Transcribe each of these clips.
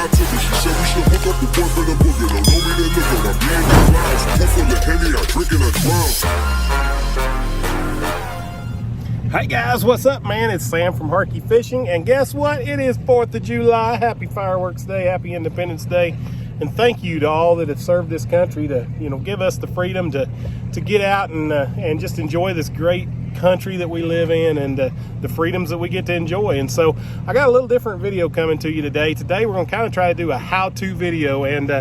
got to me. She said we should hook up the boyfriend and boogie. Don't know me, then look on. I'm being the clouds. Pool full of Henny, I drink and I drown. Hey guys, what's up, man? It's Sam from Harkey Fishing, and guess what? It is 4th of July. Happy Fireworks Day, happy Independence Day, and thank you to all that have served this country to, give us the freedom to get out and just enjoy this great country that we live in, and the freedoms that we get to enjoy. And so I got a little different video coming to you today. Today we're going to kind of try to do a how-to video, and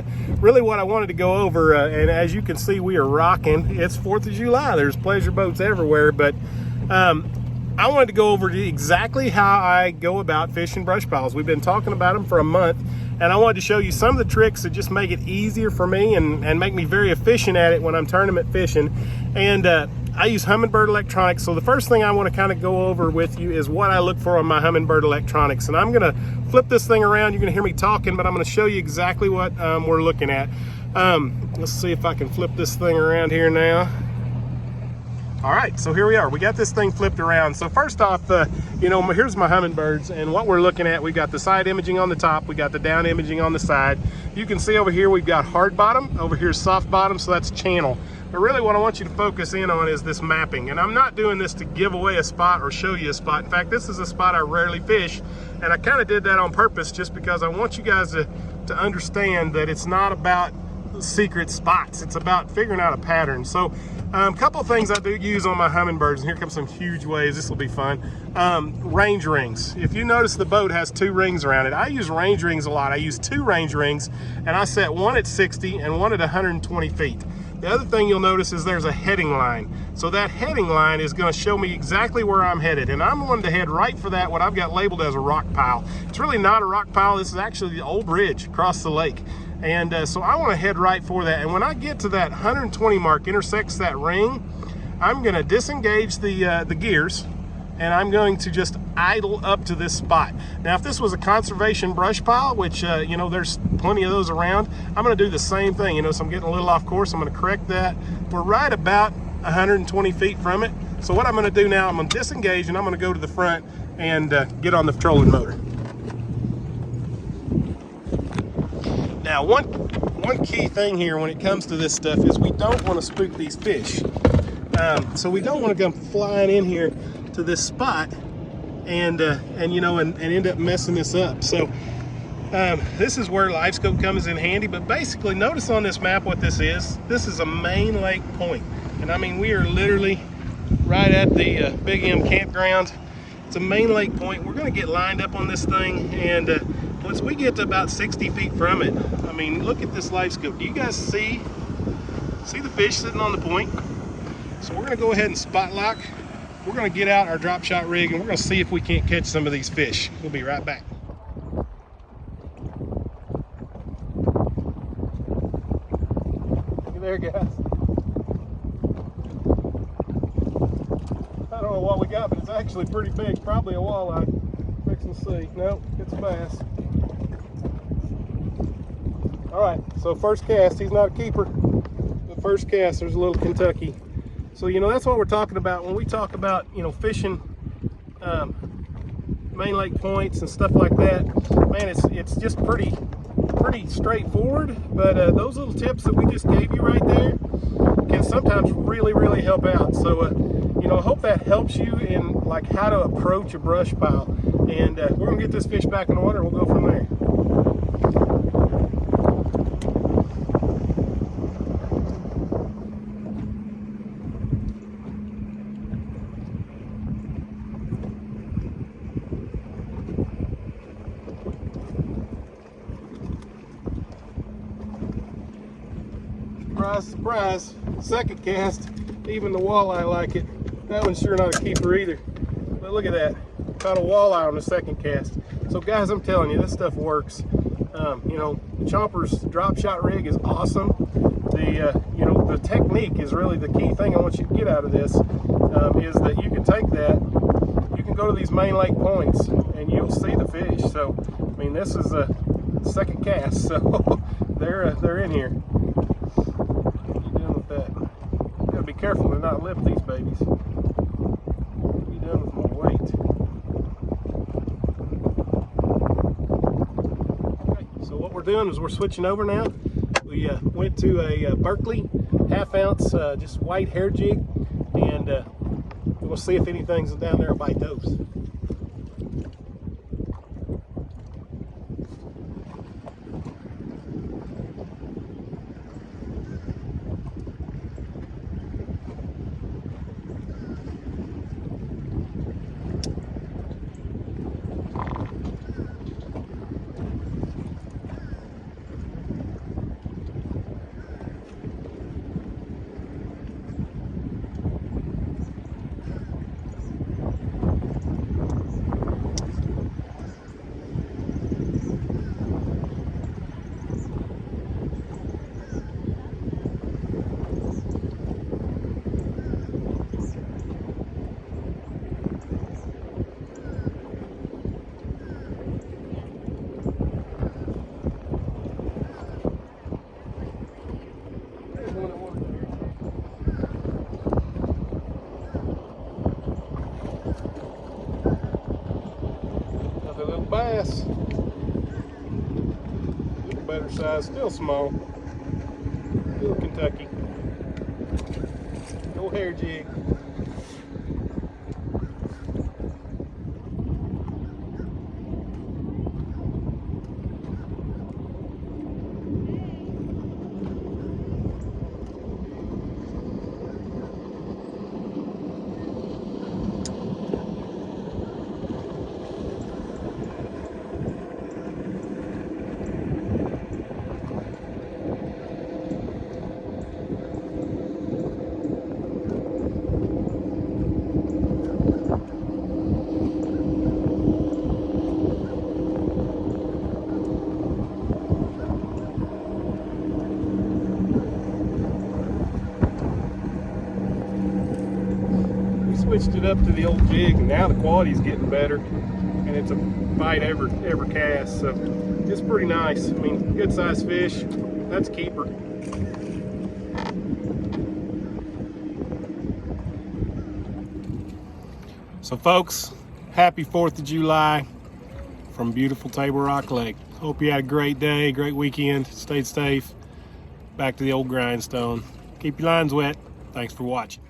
really what I wanted to go over, and as you can see, we are rocking. It's 4th of July. There's pleasure boats everywhere, but I wanted to go over exactly how I go about fishing brush piles. We've been talking about them for a month, and I wanted to show you some of the tricks that just make it easier for me and make me very efficient at it when I'm tournament fishing. And I use Humminbird electronics. So the first thing I want to kind of go over with you is what I look for on my Humminbird electronics. And I'm going to flip this thing around. You're going to hear me talking, but I'm going to show you exactly what we're looking at. Let's see if I can flip this thing around here now. All right, so here we are. We got this thing flipped around. So first off, here's my Humminbirds, and what we're looking at, we've got the side imaging on the top, we got the down imaging on the side. You can see over here we've got hard bottom, over here soft bottom, so that's channel. But really what I want you to focus in on is this mapping. And I'm not doing this to give away a spot or show you a spot. In fact, this is a spot I rarely fish, and I kind of did that on purpose just because I want you guys to understand that it's not about secret spots. It's about figuring out a pattern. So a couple of things I do use on my Humminbirds, and here comes some huge waves. This will be fun. Range rings. If you notice, the boat has 2 rings around it. I use range rings a lot. I use 2 range rings, and I set one at 60 and one at 120 feet. The other thing you'll notice is there's a heading line. So that heading line is going to show me exactly where I'm headed, and I'm wanting to head right for that, what I've got labeled as a rock pile. It's really not a rock pile. This is actually the old bridge across the lake. And so I want to head right for that. And when I get to that 120 mark, intersects that ring, I'm going to disengage the gears, and I'm going to just idle up to this spot. Now, if this was a conservation brush pile, which, there's plenty of those around, I'm going to do the same thing. So I'm getting a little off course. I'm going to correct that. We're right about 120 feet from it. So what I'm going to do now, I'm going to disengage, and I'm going to go to the front and get on the trolling motor. Now, one key thing here when it comes to this stuff is we don't want to spook these fish. So we don't want to come flying in here to this spot and end up messing this up. So this is where live scope comes in handy. But basically, notice on this map what this is. This is a main lake point, and I mean we are literally right at the Big M campground. It's a main lake point. We're going to get lined up on this thing, and once we get to about 60 feet from it, I mean, look at this live scope. Do you guys see the fish sitting on the point? So we're going to go ahead and spot lock. We're going to get out our drop shot rig, and we're going to see if we can't catch some of these fish. We'll be right back. Look there, guys. I don't know what we got, but it's actually pretty big. Probably a walleye. Fixing to see. Nope, it's a bass. All right, so first cast, he's not a keeper. The first cast, there's a little Kentucky. So, that's what we're talking about when we talk about, fishing main lake points and stuff like that. Man, it's just pretty straightforward, but those little tips that we just gave you right there can sometimes really, really help out. So, I hope that helps you in like how to approach a brush pile. And we're gonna get this fish back in the water. We'll go from there. Surprise, surprise. Second cast, even the walleye like it. That one's sure not a keeper either. But look at that. Caught a walleye on the second cast. So guys, I'm telling you, this stuff works. Chomper's drop shot rig is awesome. The technique is really the key thing I want you to get out of this, is that you can take that, you can go to these main lake points and you'll see the fish. So, I mean, this is a second cast, so they're in here. What are you doing with that? You gotta be careful to not lift these babies. What are you doing with my weight? Okay, so what we're doing is we're switching over now. We went to a Berkeley 1/2 ounce just white hair jig, and we'll see if anything's down there will bite those. Another little bass. A little better size, still small. Little Kentucky. No hair jig. Switched it up to the old jig, and now the quality's getting better, and it's a bite every cast, so it's pretty nice. I mean, good sized fish. That's a keeper. So folks, happy 4th of July from beautiful Table Rock Lake. Hope you had a great day, great weekend. Stay safe. Back to the old grindstone. Keep your lines wet. Thanks for watching.